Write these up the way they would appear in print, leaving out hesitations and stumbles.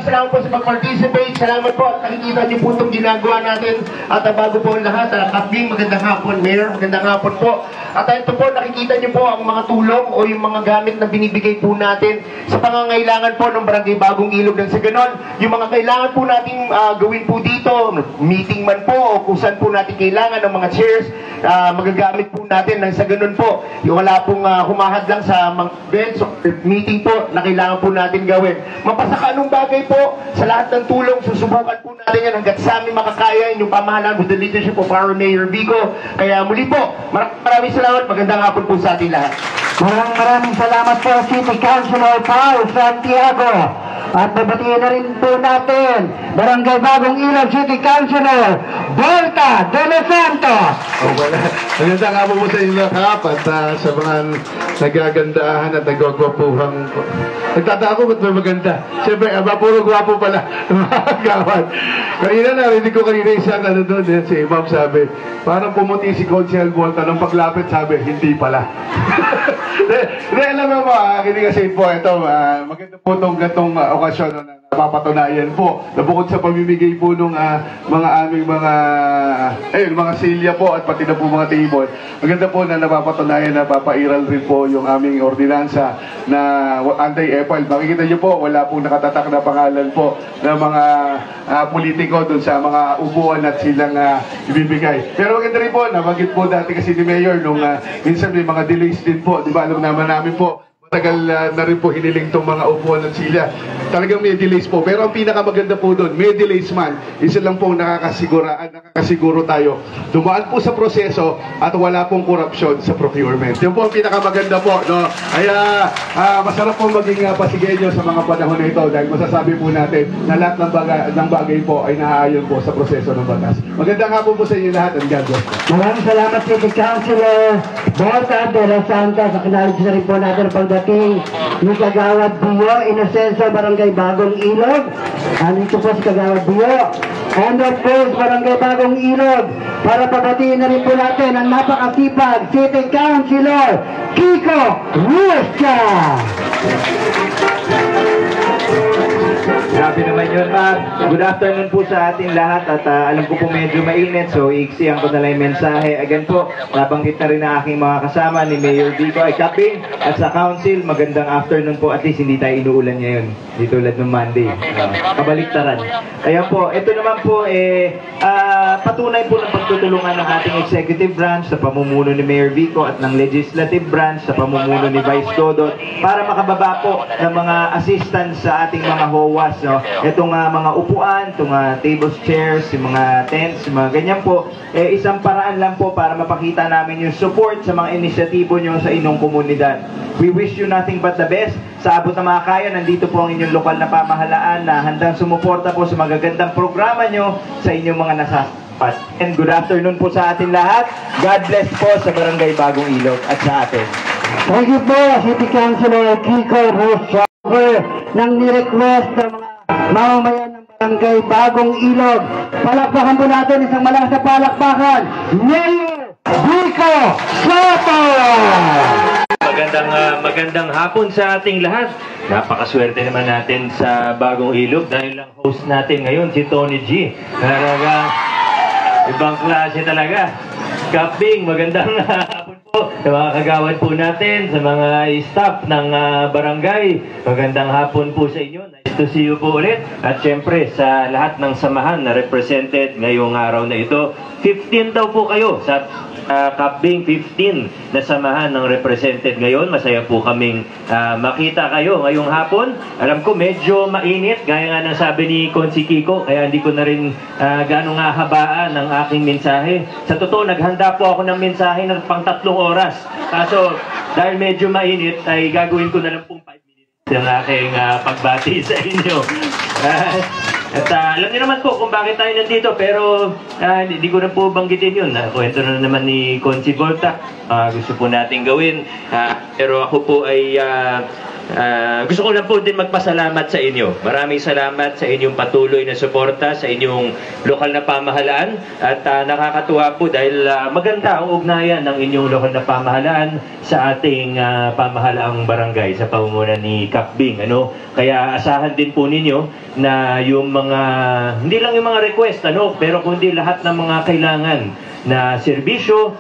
salamat po sa pag-participate. Salamat po at nakikita niyo po itong ginagawa natin. At bago po ang lahat, Kaping, magandang hapon, Mayor, magandang hapon po. At ito po, nakikita niyo po ang mga tulong o yung mga gamit na binibigay po natin sa pangangailangan po ng Barangay Bagong Ilog. Nang sa ganon, yung mga kailangan po natin gawin po dito, meeting man po o kung saan po natin kailangan ng mga chairs, magagamit po natin. Nang sa ganon po, yung wala pong humahad lang sa mga events o meeting po na kailangan po natin gawin. Mapasaka anong bagay po, sa lahat ng tulong, susubukan po natin yan hanggat sa amin makakaya yung pamahalaan with the leadership of our Mayor Vico. Kaya muli po, maraming salamat, magandang hapon po sa ating lahat. Maraming salamat po City Councilor Paul Santiago. At babatiin na rin po natin Barangay Bagong Ilog City Councilor Volta de los Santos. Magandang hapon po sa inyo lahat at sa mga nagagandahan at nagwagwapuhang. Nagtataka ko ba't may maganda? Siyempre, puro gwapo pala mga gawad. Kanina narinig ko isang doon, si Imam sabi, parang pumuti si Councilor Volta nung paglapit sabi, hindi pala. Alam mo hindi kasi po ito, maganda po itong gatong okasyon na napapatunayan po na bukod sa pamimigay po ng mga aming mga silya po at pati na po mga table, maganda po na napapatunayan na papairal rin po yung aming ordinansa na anti-EPAL. Makikita nyo po, wala pong nakatatak na pangalan po ng mga politiko dun sa mga upuan at silang ibibigay. Pero maganda rin po, nabagit po dati kasi ni Mayor nung minsan may mga delays din po, di ba? Alam naman namin po, matagal na rin po hiniling itong mga upuan at sila. Talagang may delays po. Pero ang pinakamaganda po doon, may delays man, isa lang po nakakasiguro tayo. Dumaan po sa proseso at wala pong korupsyon sa procurement. Yun po ang pinakamaganda po. No? Kaya masarap po maging pasigenyo sa mga panahon na ito dahil masasabi po natin na lahat ng bagay po ay naaayon po sa proseso ng batas. Magandang hapon po sa inyo lahat and God bless. Maraming salamat City Councilor Volta de los Santos. Acknowledge na rin po natin pagdating ni Kagawad Bio Inocencio Barangay Bagong Ilog. Andito po si Kagawad Bio. And of course, Barangay Bagong Ilog. Para pabatiin na rin po natin ang napakasipag City Councilor Kiko Ruesca. Grabe naman yun, Mark. Good afternoon po sa ating lahat at alam ko po medyo mainit so iiksihan ko na lang yung mensahe. Again po, nabanggit na rin ang aking mga kasama ni Mayor Vico ay Kaping at sa Council. Magandang afternoon po, at least hindi tayo inuulan ngayon. Di tulad ng Monday. Kabaliktaran. Kaya po, ito naman po patunay po ng pagtutulungan ng ating executive branch sa pamumuno ni Mayor Vico at ng legislative branch sa pamumuno ni Vice Dodot para makababa po ng mga assistance sa ating mga HOAs. No? Itong mga upuan, itong tables, chairs, yung mga tents, yung mga ganyan po, isang paraan lang po para mapakita namin yung support sa mga inisyatibo nyo sa inyong komunidad. We wish you nothing but the best. Sa abot na mga kaya, nandito po ang inyong lokal na pamahalaan na handang sumuporta po sa magagandang programa nyo sa inyong mga nasasapat. And good afternoon po sa atin lahat. God bless po sa Barangay Bagong Ilog at sa atin. Thank you po, City Councilor Kiko Ruesca, nang ni-request ng mga mamamayan ng Barangay Bagong Ilog. Palakpakan po natin isang malakas na palakpakan, Mayor Vico Soto! Magandang hapon sa ating lahat. Napakaswerte naman natin sa Bagong Ilog dahil ang host natin ngayon si Tony G. Talaga, ibang klase talaga. Kaping, magandang hapon po sa mga kagawad po natin, sa mga staff ng barangay. Magandang hapon po sa inyo. Nice to see you po ulit. At syempre sa lahat ng samahan na represented ngayong araw na ito. 15 daw po kayo sa Kaping 15 na samahan ng represented ngayon. Masaya po kaming makita kayo ngayong hapon. Alam ko medyo mainit, gaya nga ng sabi ni Konsi Kiko, kaya hindi ko na rin gano'ng habaan ang aking mensahe. Sa totoo, naghanda po ako ng mensahe ng pang 3 oras. Kaso, dahil medyo mainit, ay gagawin ko na lang pong 5 minutes yung aking pagbati sa inyo. At alam niyo naman po kung bakit tayo nandito, pero hindi ko na po banggitin yun. Kwento na naman ni Consi Volta. Gusto po natin gawin. Pero ako po ay gusto ko lang po din magpasalamat sa inyo. Maraming salamat sa inyong patuloy na suporta sa inyong lokal na pamahalaan at nakakatuwa po dahil maganda ang ugnayan ng inyong lokal na pamahalaan sa ating pamahalaang barangay sa pamumuno ni Kap Bing. Kaya asahan din po ninyo na yung mga, hindi lang yung mga request, pero kundi lahat ng mga kailangan na serbisyo,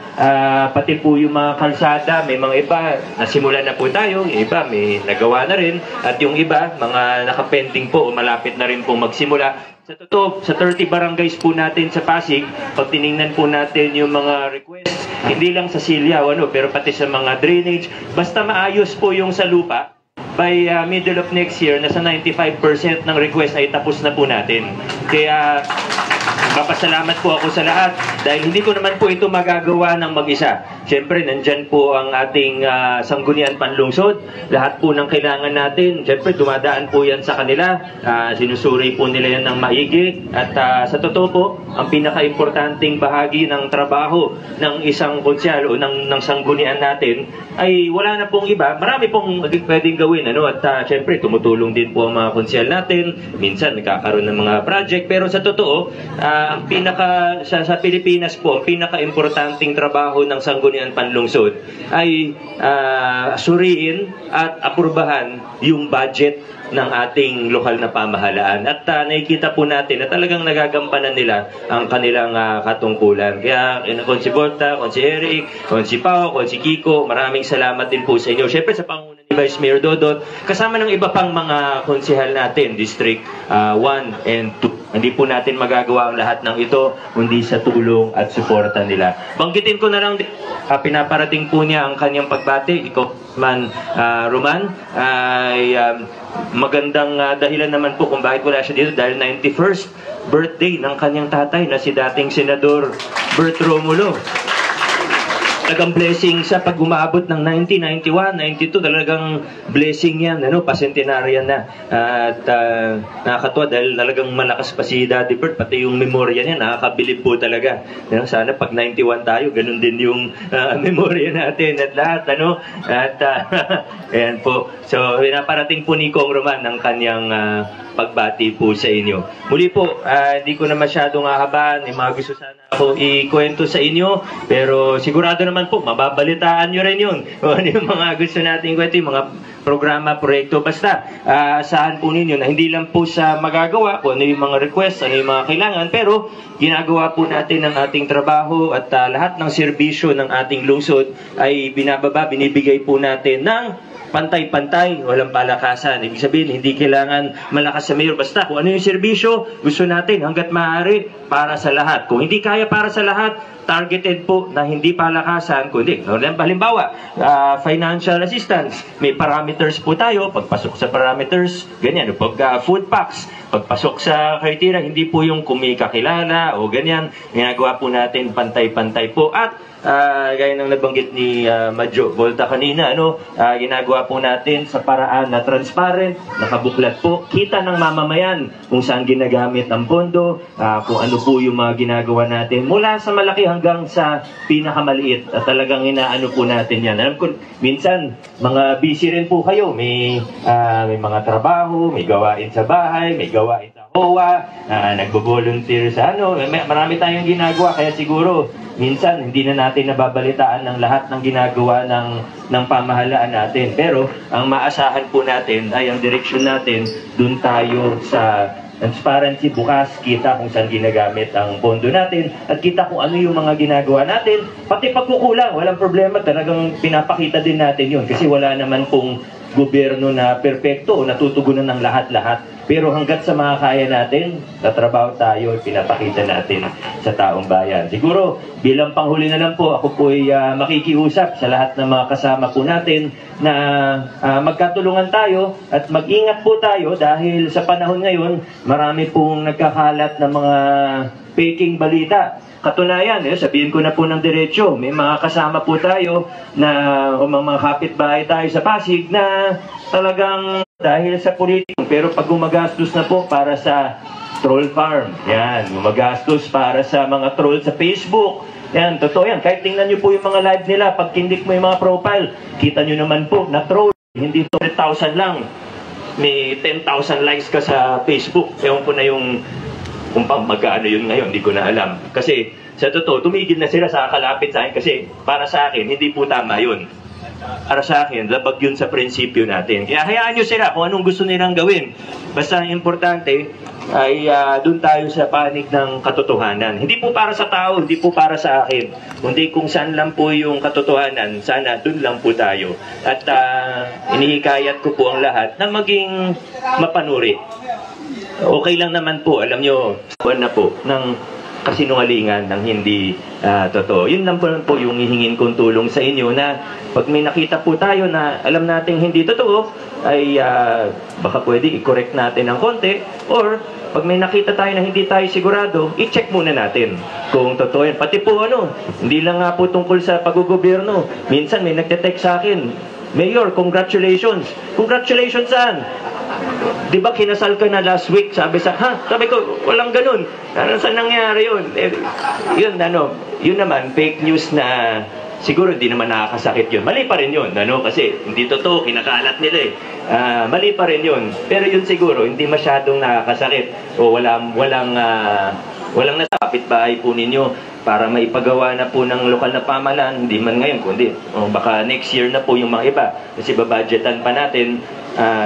pati po yung mga kalsada, may mga iba, nasimulan na po tayo, yung iba may nagawa na rin, at yung iba, mga nakapending po o malapit na rin po magsimula. Sa totoo, sa 30 barangays po natin sa Pasig, pag tiningnan po natin yung mga requests, hindi lang sa Silyaw, pero pati sa mga drainage, basta maayos po yung sa lupa, by middle of next year, nasa 95% ng request ay tapos na po natin. Kaya, papasalamat po ako sa lahat dahil hindi ko naman po ito magagawa ng mag-isa. Siyempre, nandyan po ang ating sanggunian panlungsod. Lahat po ng kailangan natin, siyempre, dumadaan po yan sa kanila. Sinusuri po nila yan ng maigi. At sa totoo po, ang pinaka-importanting bahagi ng trabaho ng isang konsyal o ng sanggunian natin ay wala na pong iba. Marami pong pwedeng gawin. At siyempre, tumutulong din po ang mga konsyal natin. Minsan, nagkakaroon ng mga project. Pero sa totoo, ang sa Pilipinas po, ang pinaka-importanting trabaho ng sanggunian panlungsod ay suriin at aprubahan yung budget ng ating lokal na pamahalaan. At nakikita po natin na talagang nagagampanan nila ang kanilang katungkulan. Kaya kung si Volta, kung si Eric, kung si Pao, kung si Kiko, maraming salamat din po sa inyo. Siyempre sa panguna ni Vice Mayor Dodot, kasama ng iba pang mga konsehal natin, District 1 and 2. Hindi po natin magagawa ang lahat ng ito kundi sa tulong at suporta nila. Banggitin ko na lang, pinaparating po niya ang kanyang pagbati. Ikaw man, Roman, ay magandang dahilan naman po kung bakit wala siya dito dahil 91st birthday ng kanyang tatay na si dating Senador Bert Romulo. Talagang blessing sa pag umabot ng 1991, 92, talagang blessing yan, pasentenaryan na. At nakakatuwa dahil talagang malakas pa si Daddy Bert, pati yung memorya niya, nakakabilib po talaga. Sana pag 91 tayo, ganun din yung memorya natin at lahat, At ayan po. So, pinaparating po ni Kong Roman ng kanyang pagbati po sa inyo. Muli po, hindi ko na masyadong hahabaan, may mga gusto sana ako ikwento sa inyo, pero sigurado naman po, mababalitaan nyo rin yun. Kung ano yung mga gusto natin kwento, yung mga programa, proyekto, basta saan po ninyo na hindi lang po sa magagawa, kung ano yung mga request, ano yung mga kailangan, pero ginagawa po natin ang ating trabaho at lahat ng serbisyo ng ating lungsod ay binibigay po natin ng pantay-pantay, walang palakasan. Ibig sabihin, hindi kailangan malakas sa mayor. Basta kung ano yung serbisyo, gusto natin hanggat maaari para sa lahat. Kung hindi kaya para sa lahat, targeted po na hindi palakasan, kundi, halimbawa, financial assistance, may parameters po tayo, pagpasok sa parameters, ganyan, pag food packs, pagpasok sa criteria, hindi po yung kumikakilala o ganyan, ginagawa po natin pantay-pantay po at gaya ng nabanggit ni Madjo Volta kanina, ginagawa po natin sa paraan na transparent, nakabuklat po, kita ng mamamayan kung saan ginagamit ang pondo, kung ano po yung mga ginagawa natin, mula sa malaki hanggang sa pinakamaliit, at talagang inaano po natin yan. Alam ko, minsan, mga busy rin po kayo, may mga trabaho, may gawain sa bahay, may gawain sa OWA, nagbo-volunteer sa marami tayong ginagawa, kaya siguro, minsan, hindi na natin nababalitaan ng lahat ng ginagawa ng pamahalaan natin. Pero, ang maasahan po natin ay ang direksyon natin, dun tayo sa transparency, bukas, kita kung saan ginagamit ang pondo natin at kita kung ano yung mga ginagawa natin. Pati pagkukulang, walang problema, talagang pinapakita din natin yun kasi wala naman pong gobyerno na perpekto o natutugunan ng lahat-lahat. Pero hanggat sa mga kaya natin, tatrabaho tayo at pinapakita natin sa taong bayan. Siguro, bilang panghuli na lang po, ako po ay makikiusap sa lahat ng mga kasama po natin na magkatulungan tayo at mag-ingat po tayo dahil sa panahon ngayon, marami pong nagkakalat ng mga faking balita. Katunayan, sabihin ko na po ng diretsyo, may mga kasama po tayo na o mga kapitbahay tayo sa Pasig na talagang dahil sa politik, pero pag gumagastos na po para sa troll farm, yan, gumagastos para sa mga troll sa Facebook, yan, totoo yan, kahit tingnan nyo po yung mga live nila, pag kindik mo yung mga profile, kita nyo naman po na troll. Hindi 100,000 lang. May 10,000 likes ka sa Facebook. Ewan ko na yung kung magkano yun ngayon, hindi ko na alam. Kasi sa totoo, tumigil na sila sa kalapit sa akin kasi para sa akin, hindi po tama yun. Para sa akin, labag yun sa prinsipyo natin. Kaya hayaan nyo sila kung anong gusto nilang gawin. Basta ang importante ay doon tayo sa panig ng katotohanan. Hindi po para sa tao, hindi po para sa akin. Kundi kung saan lang po yung katotohanan, sana doon lang po tayo. At inihikayat ko po ang lahat na maging mapanuri. Okay lang naman po, alam nyo, na po, ng kasinungalingan ng hindi totoo. Yun lang po yung hihingin kong tulong sa inyo na pag may nakita po tayo na alam nating hindi totoo, ay baka pwede i-correct natin ng konti or pag may nakita tayo na hindi tayo sigurado, i-check muna natin kung totoo yun. Pati po hindi lang nga po tungkol sa pag-gobyerno. Minsan may nagte-text sa akin, Mayor, congratulations. Congratulations saan? Di ba kinasal ka na last week? Sabi ko, walang ganun. Saan nangyari yun? Yun naman, fake news na siguro hindi naman nakakasakit yun. Mali pa rin yun, kasi hindi totoo, kinakalat nila mali pa rin yun. Pero yun siguro, hindi masyadong nakakasakit o walang nasapit bahay po ninyo para maipagawa na po ng lokal na pamahalaan, hindi man ngayon, kundi baka next year na po yung mga iba. Kasi babudgetan pa natin,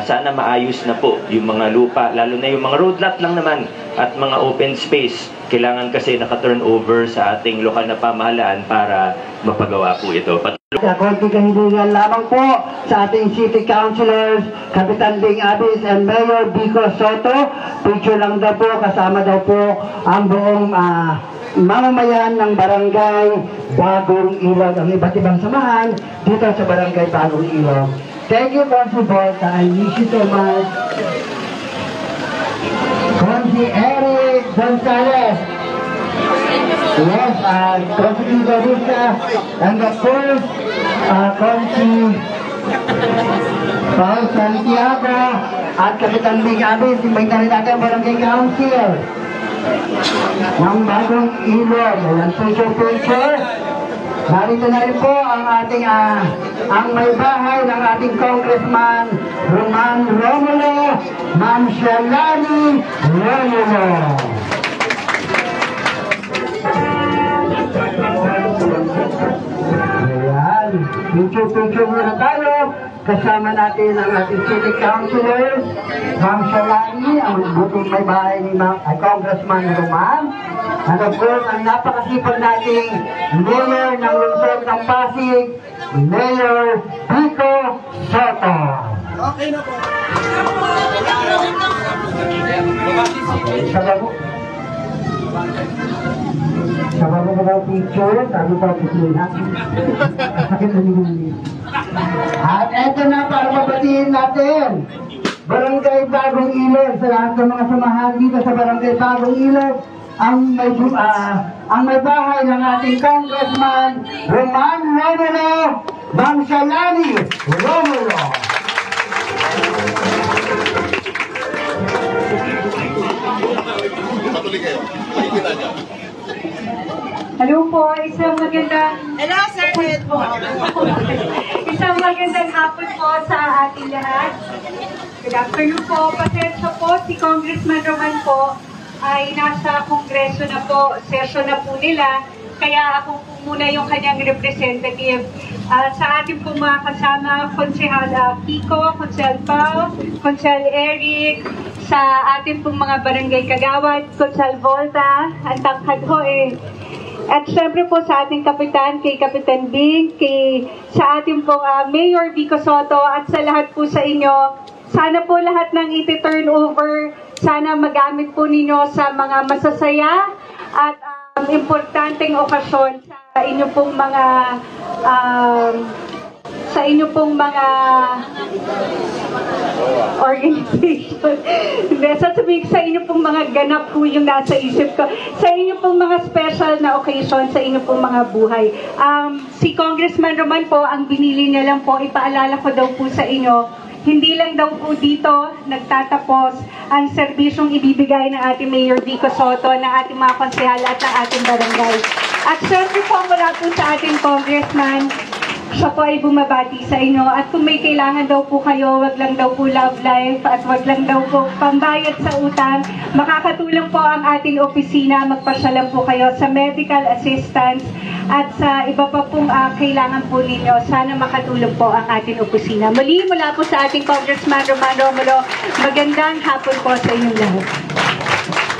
sana maayos na po yung mga lupa, lalo na yung mga road lot lang naman at mga open space. Kailangan kasi naka-turnover sa ating lokal na pamahalaan para mapagawa po ito. Konti kahilingan lamang po sa ating City Councilors, Kapitan Bing Abis and Mayor Vico Soto. Picture lang daw po, kasama daw po ang buong mamamayan ng Barangay Bagong Ilog, ang iba't ibang samahan dito sa Barangay Bagong Ilog. Thank you, Consi Volta. I miss you so much. Consi Eric Gonzalez. Yes, Consi Igorista. And of course, Consi Paul Santiago at Kapitan Bing Abis. Invite na rin natin ang Barangay Council ng Bagong Ilog. Ayan, picture. Narito na rin po ang ating ang may bahay ng ating Congressman Roman Romulo, Ma'am Shalani Romulo. Ayan, picture muna tayo. Kasama natin ang ating City Councilors, Ma'am Shalani, ang buting may bahay ni Congressman Roman. And of course, ang napakasipag nating Mayor ng Lungsod ng Pasig, Mayor Vico Soto. Okay na po. Sababu ko daw picture, sabi ko picture natin. At eto na para mabatiin natin. Barangay Bagong Ilog, sa lahat ng mga samahan dito sa Barangay Bagong Ilog, ang may bahay ng ating Congressman Roman Romulo, Ma'am Shalani Romulo. Hello po, isang magandang... Hello, Sir Ed po. Isang magandang hapon po sa ating lahat. Good afternoon po. Pasensya po, si Congressman Roman po ay nasa kongreso na po, session na po nila. Kaya ako po muna yung kanyang representative. Sa ating po mga kasama, Konsehal Kiko, Konsehal Pao, Konsehal Eric, sa ating pong mga barangay kagawad, Konsehal Volta, ang tangkad ho At syempre po sa ating kapitan, kay Kapitan Bing, sa ating pong Mayor Vico Soto, at sa lahat po sa inyo, sana po lahat ng iti-turnover, sana magamit po ninyo sa mga masasaya at importanteng okasyon sa inyo pong mga organization. Sasabihin sa inyo pong mga ganap po yung nasa isip ko. Sa inyo pong mga special na occasion, sa inyo pong mga buhay. Si Congressman Roman po, ang binili niya lang po, ipaalala ko daw po sa inyo, hindi lang daw po dito nagtatapos ang serbisyong ibibigay ng ating Mayor Vico Soto, ng ating mga konsehal at ng ating barangay. At syempre po mula po sa ating Congressman, siya po ay bumabati sa inyo. At kung may kailangan daw po kayo, wag lang daw po love life at wag lang daw po pambayad sa utang, makakatulong po ang ating opisina. Magpasyalan po kayo sa medical assistance at sa iba pa pong kailangan po ninyo. Sana makatulong po ang ating opisina. Muli, mula po sa ating Congressman Roman Romulo, magandang hapon po sa inyong lahat.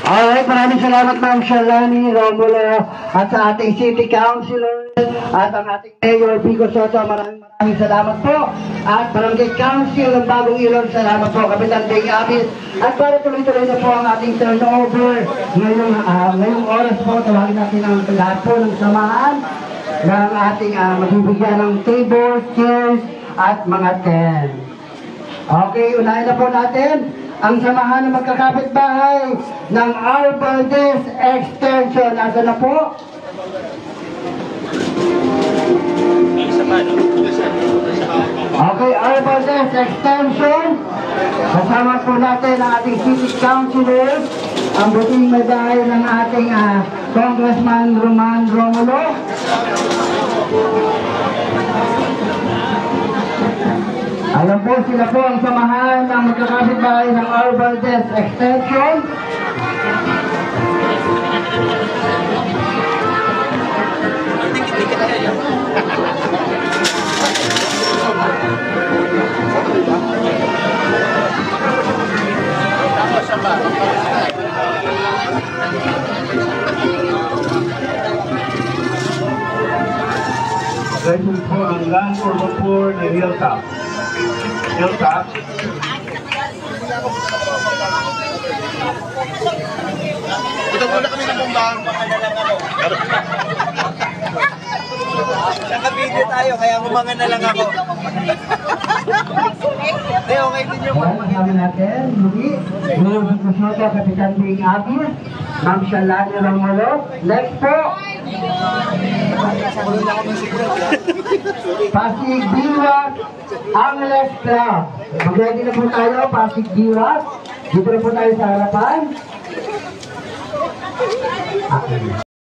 Alright, maraming salamat Ma'am Shalani Romulo at sa ating City Councilor at ang ating Mayor Vico Soto. Maraming salamat po. At Barangay Council ng Bagong Ilog, salamat po Kapitan Bing Abis. At para tuloy-tuloy na po ang ating turnover ngayong oras po, tawagin natin ang lahat po ng samahan ng ating magbibigyan ng table, chairs at mga tent. Okay, unahin na po natin ang samahan ng magkakapitbahay ng R. Valdez Extension. Nasa na po? Okay, R. Valdez Extension. Kasama po natin ang ating City Councilor, ang buting medal ng ating Congressman Roman Romulo. Alam po, sila po ang samahan ng magkakapitbahay ng R. Valdez Extension. Ito po ang Land Urban Poor ni Hilltop. Hilltop. Ito muna kami ng bumbang. Naka-video tayo, kaya umangan na lang ako. Okay din yung Kasama natin, muli, Mayor Vico Soto, Kapitan Bing Abis, Ma'am Shalani Romulo. Next po, Pasig Diwas Angeles Club. Mag-ready na po tayo, Pasig Diwas. Dito na po tayo sa harapan.